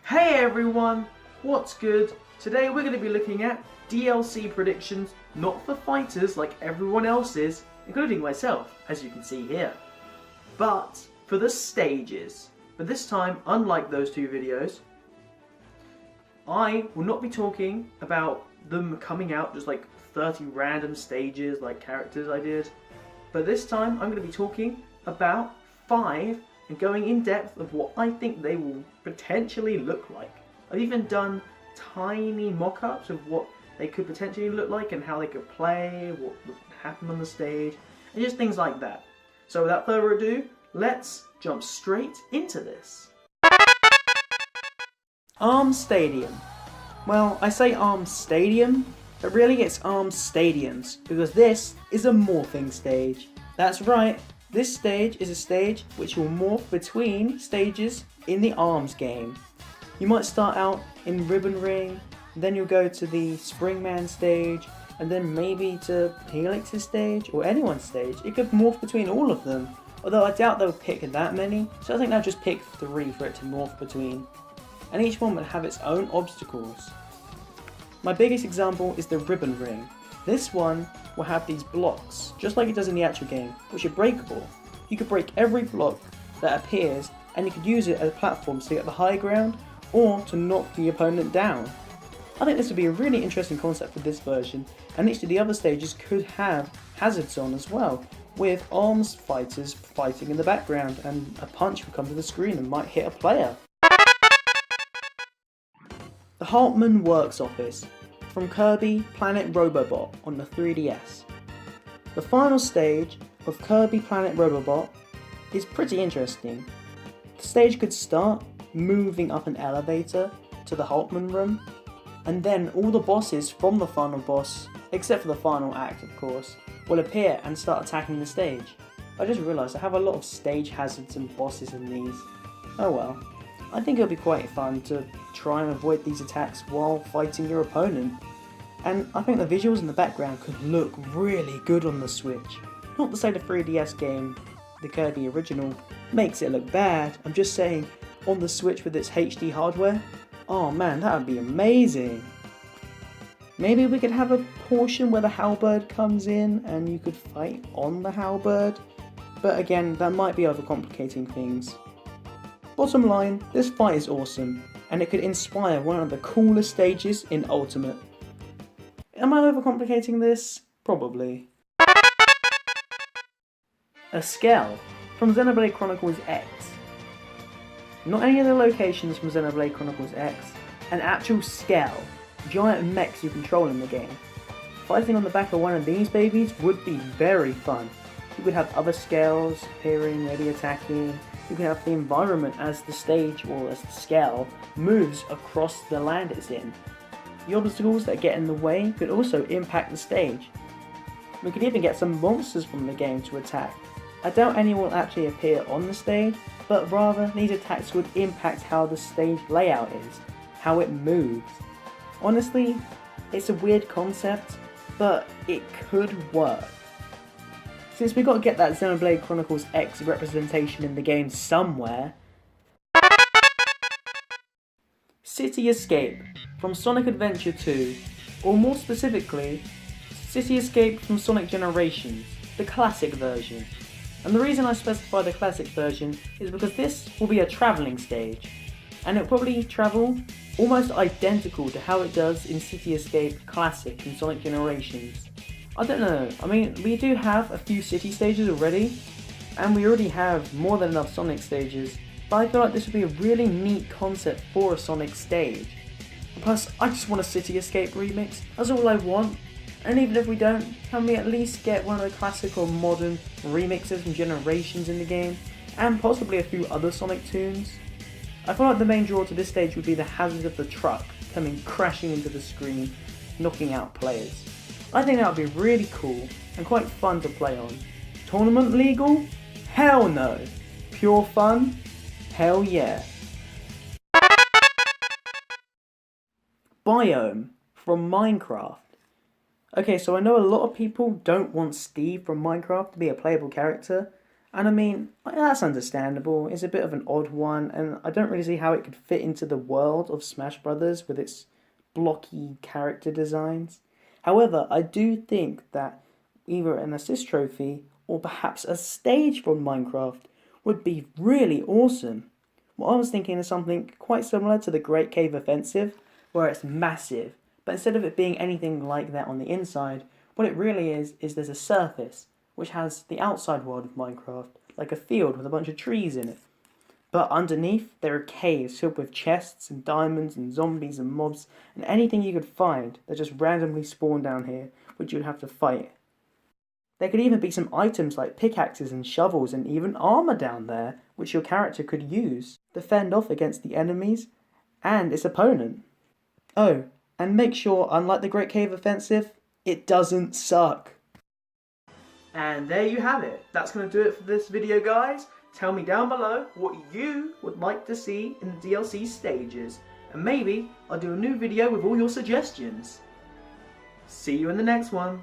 Hey everyone, what's good? Today we're going to be looking at DLC predictions, not for fighters like everyone else is, including myself, as you can see here, but for the stages. But this time, unlike those two videos, I will not be talking about them coming out just like 30 random stages like characters I did, but this time I'm going to be talking about 5 and going in depth of what I think they will potentially look like. I've even done tiny mock-ups of what they could potentially look like and how they could play, what would happen on the stage, and just things like that. So without further ado, let's jump straight into this. Arms Stadium. Well, I say Arms Stadium, but really it's Arms Stadiums, because this is a morphing stage. That's right. This stage is a stage which will morph between stages in the ARMS game. You might start out in Ribbon Ring, then you'll go to the Springman stage, and then maybe to Helix's stage, or anyone's stage. It could morph between all of them, although I doubt they'll pick that many, so I think they'll just pick 3 for it to morph between. And each one will have its own obstacles. My biggest example is the Ribbon Ring. This one will have these blocks, just like it does in the actual game, which are breakable. You could break every block that appears, and you could use it as platforms to get the high ground, or to knock the opponent down. I think this would be a really interesting concept for this version, and each of the other stages could have hazards on as well, with arms fighters fighting in the background, and a punch will come to the screen and might hit a player. The Haltman Works Office, from Kirby Planet Robobot on the 3DS. The final stage of Kirby Planet Robobot is pretty interesting. The stage could start moving up an elevator to the Haltman room, and then all the bosses from the final boss, except for the final act of course, will appear and start attacking the stage. I just realised I have a lot of stage hazards and bosses in these. Oh well. I think it'll be quite fun to try and avoid these attacks while fighting your opponent. And I think the visuals in the background could look really good on the Switch. Not to say the 3DS game, the Kirby original, makes it look bad. I'm just saying, on the Switch with its HD hardware, oh man, that would be amazing. Maybe we could have a portion where the halberd comes in and you could fight on the halberd. But again, that might be overcomplicating things. Bottom line, this fight is awesome, and it could inspire one of the coolest stages in Ultimate. Am I overcomplicating this? Probably. A Skell from Xenoblade Chronicles X. Not any of the locations from Xenoblade Chronicles X, an actual Skell, giant mechs you control in the game. Fighting on the back of one of these babies would be very fun. You could have other Skells appearing, maybe attacking. You can have the environment as the stage, or as the Skell, moves across the land it's in. The obstacles that get in the way could also impact the stage. We could even get some monsters from the game to attack. I doubt any will actually appear on the stage, but rather these attacks would impact how the stage layout is, how it moves. Honestly, it's a weird concept, but it could work. Since we got to get that Xenoblade Chronicles X representation in the game somewhere. City Escape from Sonic Adventure 2, or more specifically, City Escape from Sonic Generations, the classic version. And the reason I specify the classic version is because this will be a travelling stage, and it'll probably travel almost identical to how it does in City Escape Classic in Sonic Generations. I don't know, I mean, we do have a few city stages already, and we already have more than enough Sonic stages, but I feel like this would be a really neat concept for a Sonic stage. Plus, I just want a City Escape remix, that's all I want, and even if we don't, can we at least get one of the classic or modern remixes from Generations in the game, and possibly a few other Sonic tunes? I feel like the main draw to this stage would be the hazard of the truck coming crashing into the screen, knocking out players. I think that would be really cool and quite fun to play on. Tournament legal? Hell no! Pure fun? Hell yeah! Biome from Minecraft. Okay, so I know a lot of people don't want Steve from Minecraft to be a playable character, And I mean, that's understandable. It's a bit of an odd one, and I don't really see how it could fit into the world of Smash Brothers with its blocky character designs. However, I do think that either an assist trophy or perhaps a stage from Minecraft would be really awesome. What I was thinking is something quite similar to the Great Cave Offensive, where it's massive, but instead of it being anything like that on the inside, what it really is there's a surface, which has the outside world of Minecraft, like a field with a bunch of trees in it. But underneath, there are caves filled with chests and diamonds and zombies and mobs and anything you could find that just randomly spawn down here, which you'd have to fight. There could even be some items like pickaxes and shovels and even armor down there, which your character could use to fend off against the enemies and its opponent. Oh, and make sure, unlike the Great Cave Offensive, it doesn't suck. And there you have it. That's going to do it for this video, guys. Tell me down below what you would like to see in the DLC stages, and maybe I'll do a new video with all your suggestions. See you in the next one.